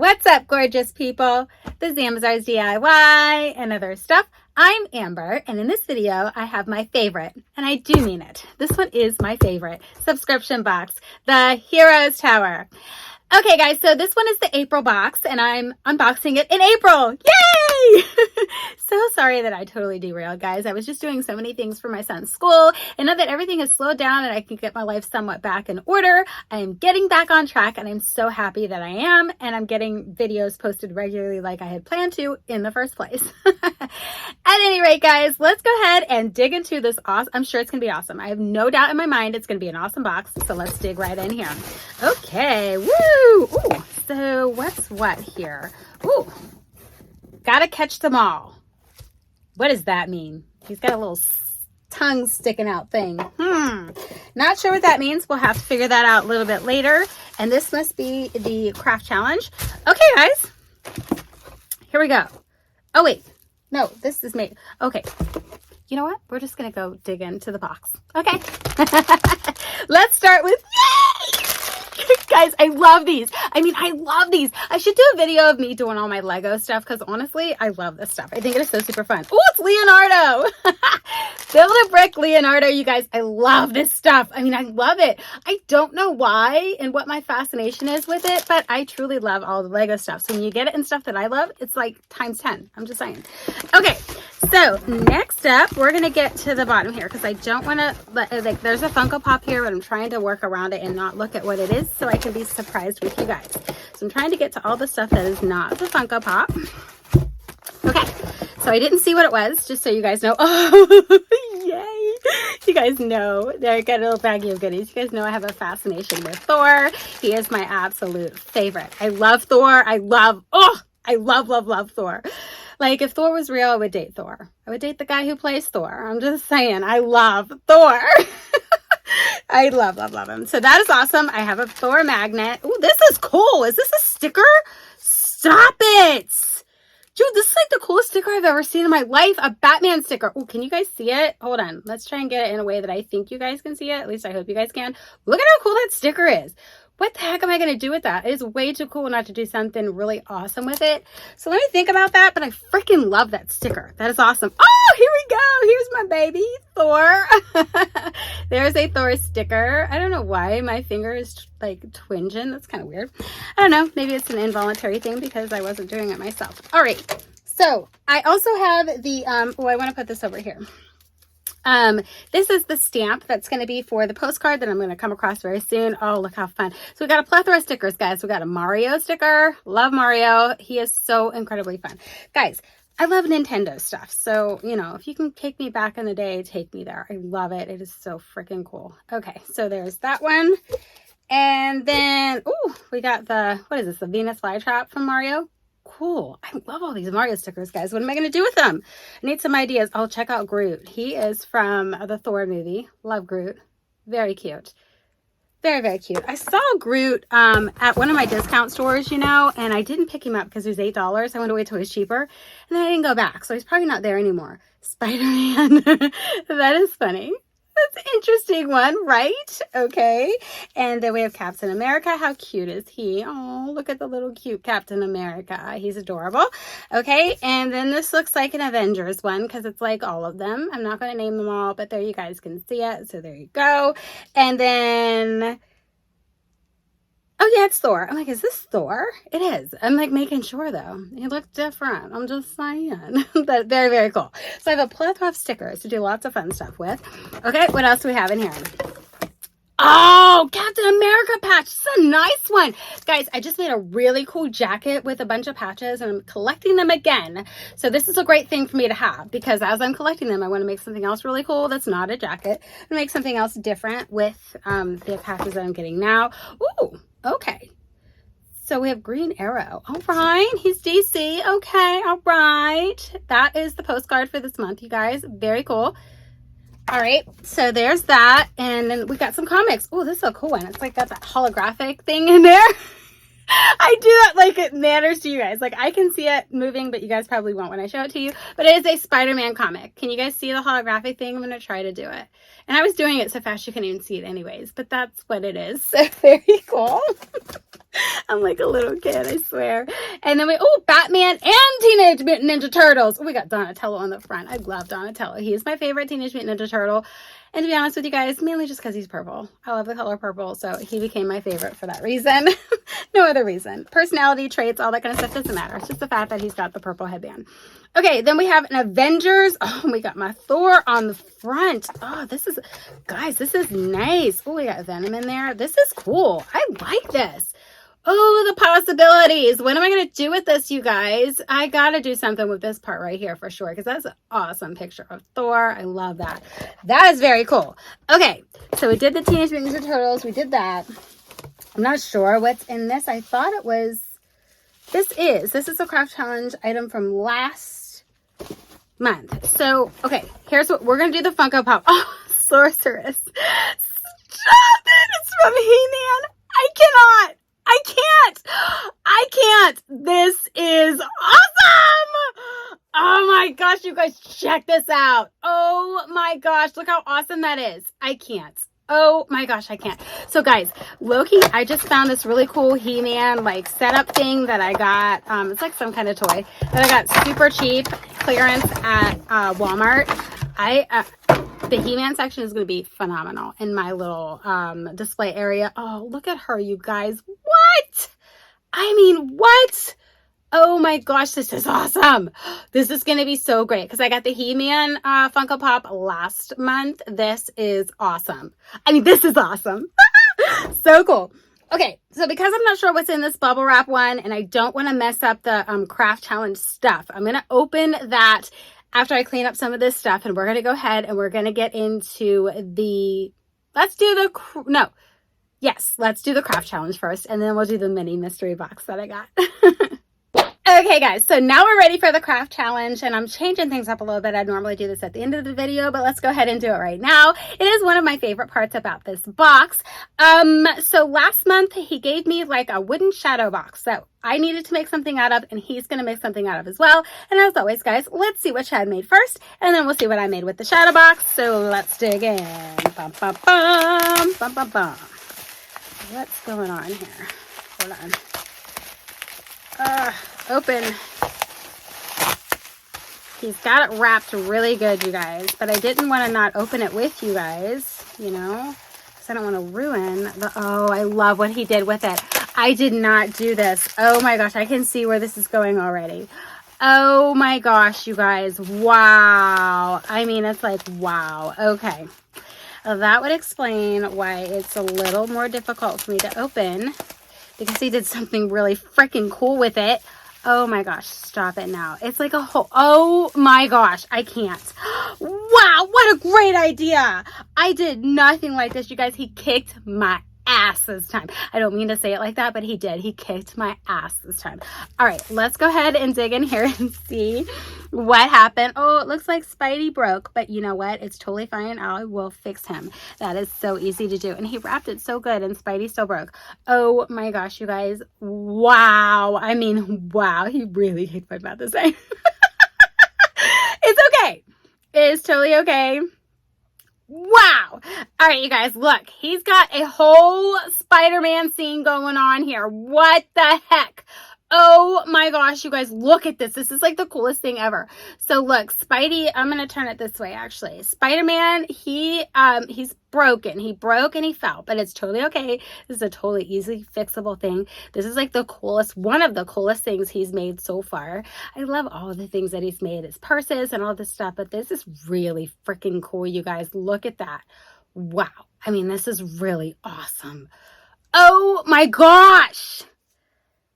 What's up, gorgeous people? This is Amazon's DIY and other stuff. I'm Amber, and in this video, I have my favorite, and I do mean it. This one is my favorite subscription box, the Heroes Tower. Okay, guys, so this one is the April box, and I'm unboxing it in April. Yay! So sorry that I totally derailed, guys. I was just doing so many things for my son's school, and now that everything has slowed down and I can get my life somewhat back in order, I am getting back on track, and I'm so happy that I am, and I'm getting videos posted regularly like I had planned to in the first place. At any rate, guys, let's go ahead and dig into this awesome. I'm sure it's going to be awesome. I have no doubt in my mind it's going to be an awesome box, so let's dig right in here. Okay, woo! Ooh, so what's what here? Ooh, gotta catch them all. What does that mean? He's got a little tongue sticking out thing. Not sure what that means. We'll have to figure that out a little bit later. And this must be the craft challenge. Okay, guys, here we go. Oh, wait. No, this is made. Okay. You know what? We're just gonna go dig into the box. Okay. Let's start with, yay! Guys, I love these. I love these. I should do a video of me doing all my Lego stuff because honestly, I love this stuff. I think it is so super fun. Oh, it's Leonardo. Build a brick Leonardo, you guys. I love this stuff. I love it. I don't know why and what my fascination is with it, but I truly love all the Lego stuff. So when you get it in stuff that I love, it's like times 10. I'm just saying. Okay, so next up, we're going to get to the bottom here because I don't want to, like, there's a Funko Pop here, but I'm trying to work around it and not look at what it is so I can be surprised with you guys. So I'm trying to get to all the stuff that is not the Funko Pop. Okay, so I didn't see what it was, just so you guys know. Oh, yay! You guys know, I got a little baggie of goodies. You guys know I have a fascination with Thor. He is my absolute favorite. I love Thor. I love Thor. Like, if Thor was real, I would date Thor. I would date the guy who plays Thor. I'm just saying, I love Thor. I love him. So that is awesome. I have a Thor magnet. Oh, this is cool. Is this a sticker? Stop it. Dude, this is like the coolest sticker I've ever seen in my life. A Batman sticker. Oh, can you guys see it? Hold on. Let's try and get it in a way that I think you guys can see it. At least I hope you guys can. Look at how cool that sticker is. What the heck am I going to do with that? It is way too cool not to do something really awesome with it. So let me think about that, but I freaking love that sticker. That is awesome. Oh, here we go. Here's my baby, Thor. There's a Thor sticker. I don't know why my finger is like twinging. That's kind of weird. I don't know. Maybe it's an involuntary thing because I wasn't doing it myself. All right. So I also have the, I want to put this over here. This is the stamp that's going to be for the postcard that I'm going to come across very soon. Oh, look how fun. So we got a plethora of stickers, guys. We got a Mario sticker. Love Mario. He is so incredibly fun. Guys, I love Nintendo stuff. So, you know, if you can take me back in the day, take me there. I love it. It is so freaking cool. Okay, so there's that one. And then, oh, we got the, what is this? The Venus flytrap from Mario. Cool. I love all these Mario stickers, guys. What am I going to do with them? I need some ideas. Oh, check out Groot. He is from the Thor movie. Love Groot. Very cute. Very, very cute. I saw Groot at one of my discount stores, you know, and I didn't pick him up because he was $8. I wanted to wait till he was cheaper, and then I didn't go back. So he's probably not there anymore. Spider-Man. That is funny. That's an interesting one, right? Okay. And then we have Captain America. How cute is he? Oh, look at the little cute Captain America. He's adorable. Okay. And then this looks like an Avengers one because it's like all of them. I'm not going to name them all, but there you guys can see it. So there you go. And then, oh yeah, it's Thor. I'm like, is this Thor? It is. I'm like making sure though. He looked different. I'm just saying. But very, very cool. So I have a plethora of stickers to do lots of fun stuff with. Okay, what else do we have in here? Oh, Captain America patch. This is a nice one. Guys, I just made a really cool jacket with a bunch of patches and I'm collecting them again. So this is a great thing for me to have because as I'm collecting them, I want to make something else really cool that's not a jacket and make something else different with the patches that I'm getting now. Ooh. Okay, so we have Green Arrow. All right, he's DC. Okay, all right. That is the postcard for this month, you guys. Very cool. All right, so there's that. And then we got some comics. Oh, this is a cool one. It's like got that holographic thing in there. I do that like it matters to you guys. Like I can see it moving, but you guys probably won't when I show it to you. But it is a Spider-Man comic. Can you guys see the holographic thing? I'm going to try to do it. And I was doing it so fast you couldn't even see it anyways. But that's what it is. So very cool. I'm like a little kid, I swear. And then Batman and Teenage Mutant Ninja Turtles. We got Donatello on the front. I love Donatello. He is my favorite Teenage Mutant Ninja Turtle. And to be honest with you guys, mainly just because he's purple. I love the color purple, so he became my favorite for that reason. No other reason. Personality, traits, all that kind of stuff doesn't matter. It's just the fact that he's got the purple headband. Okay, then we have an Avengers. Oh, we got my Thor on the front. Oh, guys, this is nice. Oh, we got Venom in there. This is cool. I like this. Oh, the possibilities. What am I going to do with this, you guys? I got to do something with this part right here for sure, because that's an awesome picture of Thor. I love that. That is very cool. Okay, so we did the Teenage Mutant Ninja Turtles. We did that. I'm not sure what's in this. I thought it was, this is a craft challenge item from last month. So, okay, here's what, we're going to do the Funko Pop. Oh, Sorceress. Stop it. It's from He-Man. I can't. This is awesome. Oh my gosh, you guys, check this out. Oh my gosh, look how awesome that is. I can't. Oh my gosh, I can't. So guys, low-key, I just found this really cool He-Man like setup thing that I got. It's like some kind of toy that I got super cheap clearance at Walmart. The He-Man section is going to be phenomenal in my little display area. Oh, look at her, you guys. What? I mean, what? Oh my gosh, this is awesome. This is going to be so great because I got the He-Man Funko Pop last month. This is awesome. I mean, this is awesome. So cool. Okay, so because I'm not sure what's in this bubble wrap one and I don't want to mess up the craft challenge stuff, I'm going to open that after I clean up some of this stuff, and we're going to go ahead and we're going to get into the, let's do the craft challenge first, and then we'll do the mini mystery box that I got. Okay guys, so now we're ready for the craft challenge, and I'm changing things up a little bit. I normally do this at the end of the video, but let's go ahead and do it right now. It is one of my favorite parts about this box. So last month he gave me like a wooden shadow box that I needed to make something out of, and he's going to make something out of as well. And as always guys, let's see what Chad made first, and then we'll see what I made with the shadow box. So let's dig in. Bum, bum, bum, bum, bum, bum. What's going on here? Hold on. Open. He's got it wrapped really good, you guys, but I didn't want to not open it with you guys, you know, because I don't want to ruin the, oh, I love what he did with it. I did not do this. Oh my gosh, I can see where this is going already. Oh my gosh, you guys. Wow. I mean, it's like, wow. Okay. That would explain why it's a little more difficult for me to open, because he did something really freaking cool with it. Oh my gosh, stop it now. It's like a whole, oh my gosh, I can't. Wow, what a great idea. I did nothing like this, you guys. He kicked my ass this time. I don't mean to say it like that, but he did. He kicked my ass this time. All right, let's go ahead and dig in here and see what happened. Oh, it looks like Spidey broke, but you know what? It's totally fine. I will fix him. That is so easy to do. And he wrapped it so good, and Spidey still broke. Oh my gosh, you guys. Wow. I mean, wow. He really kicked my butt this time. It's okay. It's totally okay. Wow. All right, you guys, look, he's got a whole Spider-Man scene going on here. What the heck? Oh my gosh, you guys, look at this. This is like the coolest thing ever. So look, Spidey, I'm going to turn it this way actually. Spider-Man, he's broken. He broke and he fell, but it's totally okay. This is a totally easy fixable thing. This is like the coolest, one of the coolest things he's made so far. I love all of the things that he's made, his purses and all this stuff, but this is really freaking cool, you guys. Look at that. Wow. I mean, this is really awesome. Oh my gosh.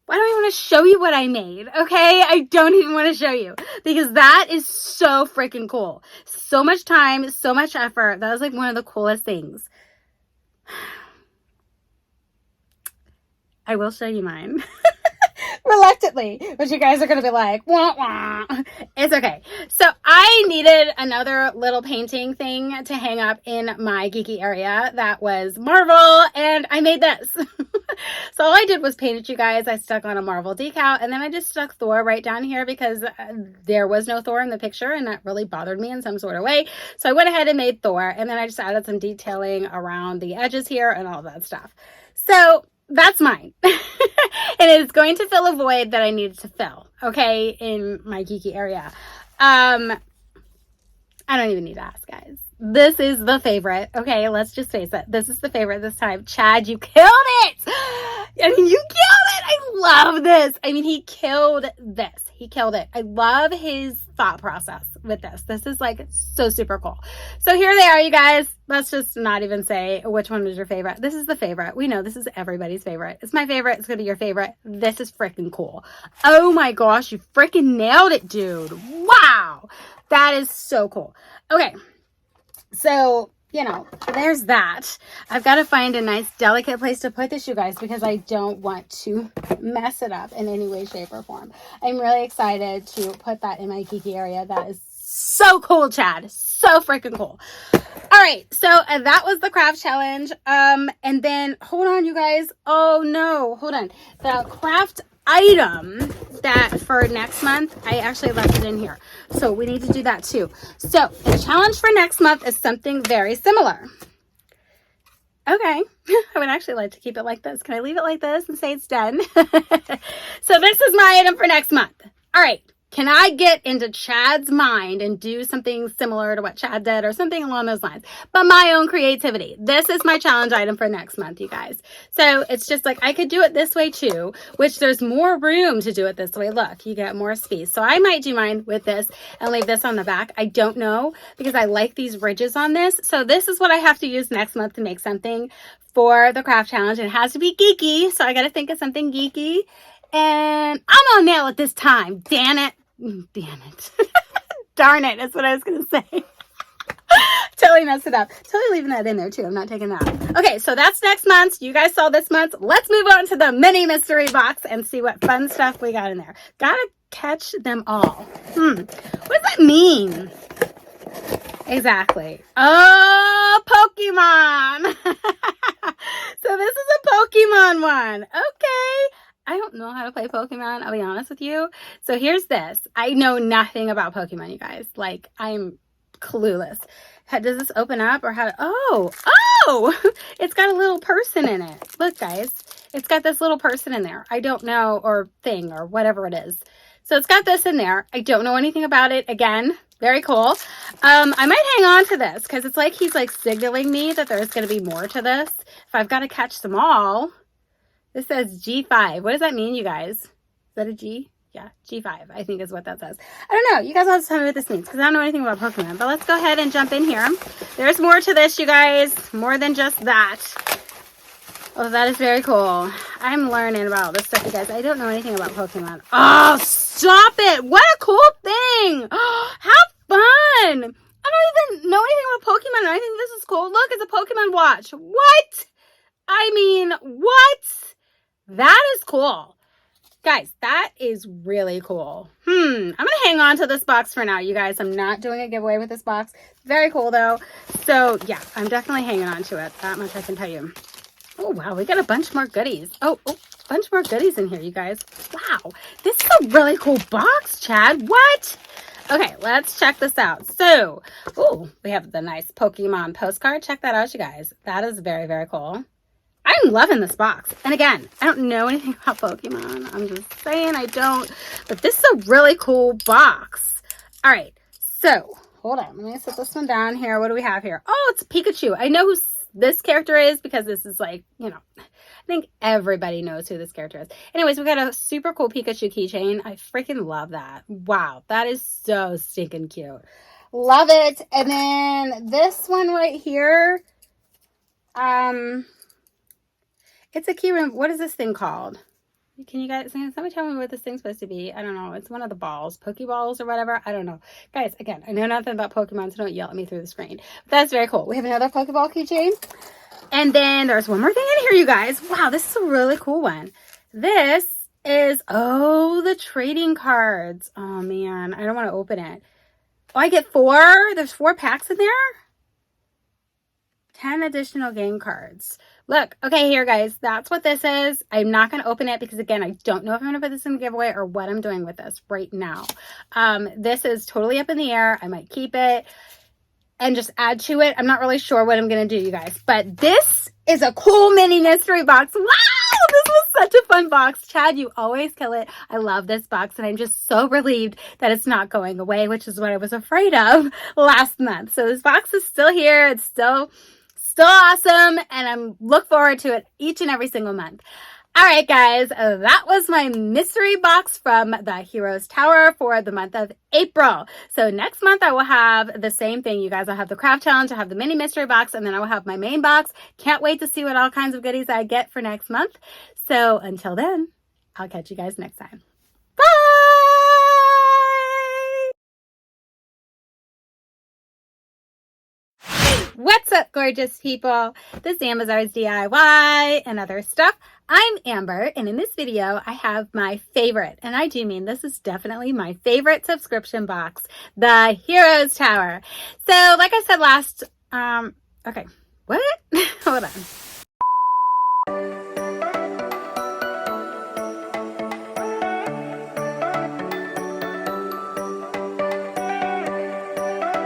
Why don't I want to show you what I made? Okay, I don't even want to show you because that is so freaking cool. So much time, so much effort. That was like one of the coolest things. I will show you mine. reluctantly, but you guys are going to be like, wah, wah. It's okay. So I needed another little painting thing to hang up in my geeky area that was Marvel, and I made this. So all I did was paint it, you guys. I stuck on a Marvel decal, and then I just stuck Thor right down here because there was no Thor in the picture, and that really bothered me in some sort of way. So I went ahead and made Thor, and then I just added some detailing around the edges here and all that stuff. So that's mine. And it's going to fill a void that I needed to fill, okay, in my geeky area. I don't even need to ask, guys. This is the favorite. Okay, let's just face it. This is the favorite this time. Chad, you killed it. I mean, you killed it. I love this. I mean, he killed this. He killed it. I love his thought process with this. This is like so super cool. So here they are, you guys. Let's just not even say which one was your favorite. This is the favorite. We know this is everybody's favorite. It's my favorite. It's going to be your favorite. This is freaking cool. Oh my gosh, you freaking nailed it, dude. Wow. That is so cool. Okay. So, you know, there's that. I've got to find a nice, delicate place to put this, you guys, because I don't want to mess it up in any way, shape, or form. I'm really excited to put that in my geeky area. That is so cool, Chad. So freaking cool. All right. So that was the craft challenge. And then, hold on, you guys. Oh, no. Hold on. The craft item that for next month, I actually left it in here. So we need to do that too. So the challenge for next month is something very similar. Okay. I would actually like to keep it like this. Can I leave it like this and say it's done? So this is my item for next month. All right. Can I get into Chad's mind and do something similar to what Chad did or something along those lines? But my own creativity. This is my challenge item for next month, you guys. So it's just like I could do it this way too, which there's more room to do it this way. Look, you get more space. So I might do mine with this and leave this on the back. I don't know because I like these ridges on this. So this is what I have to use next month to make something for the craft challenge. It has to be geeky. So I got to think of something geeky. And I'm going to nail it this time. Damn it. Damn it. Darn it. That's what I was going to say. Totally messed it up. Totally leaving that in there too. I'm not taking that. Okay, so that's next month. You guys saw this month. Let's move on to the mini mystery box and see what fun stuff we got in there. Gotta catch them all. What does that mean? Exactly. Oh, Pokemon. So this is a Pokemon one. Okay. I don't know how to play Pokemon, I'll be honest with you. So here's this. I know nothing about Pokemon, you guys. Like, I'm clueless. Does this open up or how? Oh, it's got a little person in it. Look, guys, it's got this little person in there. I don't know, or thing, or whatever it is. So it's got this in there. I don't know anything about it. Again, very cool. I might hang on to this because it's like he's like signaling me that there's going to be more to this. If I've got to catch them all. This says G5. What does that mean, you guys? Is that a G? Yeah, G5, I think is what that says. I don't know. You guys will have to tell me what this means because I don't know anything about Pokemon. But let's go ahead and jump in here. There's more to this, you guys. More than just that. Oh, that is very cool. I'm learning about all this stuff, you guys. I don't know anything about Pokemon. Oh, stop it. What a cool thing. Have fun. I don't even know anything about Pokemon, and I think this is cool. Look, it's a Pokemon watch. What? I mean, what? That is cool. Guys, that is really cool. I'm going to hang on to this box for now, you guys. I'm not doing a giveaway with this box. Very cool, though. So, yeah, I'm definitely hanging on to it. That much I can tell you. Oh, wow, we got a bunch more goodies. Oh, bunch more goodies in here, you guys. Wow, this is a really cool box, Chad. What? Okay, let's check this out. So, we have the nice Pokemon postcard. Check that out, you guys. That is very, very cool. I'm loving this box. And again, I don't know anything about Pokemon. I'm just saying I don't. But this is a really cool box. All right. So, hold on. Let me set this one down here. What do we have here? Oh, it's Pikachu. I know who this character is because this is like, you know, I think everybody knows who this character is. Anyways, we got a super cool Pikachu keychain. I freaking love that. Wow. That is so stinking cute. Love it. And then this one right here. It's a key ring. What is this thing called? Can you guys, somebody tell me what this thing's supposed to be? I don't know. It's one of the balls, Pokeballs or whatever. I don't know. Guys, again, I know nothing about Pokemon, so don't yell at me through the screen. But that's very cool. We have another Pokeball keychain. And then there's one more thing in here, you guys. Wow, this is a really cool one. This is, oh, the trading cards. Oh man, I don't want to open it. Oh, I get 4? There's 4 packs in there? 10 additional game cards. Look, okay, here guys, that's what this is. I'm not going to open it because again, I don't know if I'm going to put this in the giveaway or what I'm doing with this right now. This is totally up in the air. I might keep it and just add to it. I'm not really sure what I'm going to do, you guys, but this is a cool mini mystery box. Wow, this was such a fun box. Chad, you always kill it. I love this box and I'm just so relieved that it's not going away, which is what I was afraid of last month. So this box is still here. It's still awesome, and I'm look forward to it each and every single month. All right, guys, that was my mystery box from the Heroes Tower for the month of April. So next month I will have the same thing, you guys. I'll have the craft challenge, I'll have the mini mystery box, and then I will have my main box. Can't wait to see what all kinds of goodies I get for next month. So until then, I'll catch you guys next time. Bye! What's up, gorgeous people? This is Amazon's DIY and other stuff. I'm Amber, and in this video, I have my favorite, and I do mean this is definitely my favorite subscription box, the Heroes Tower. So, like I said last, okay, what? Hold on.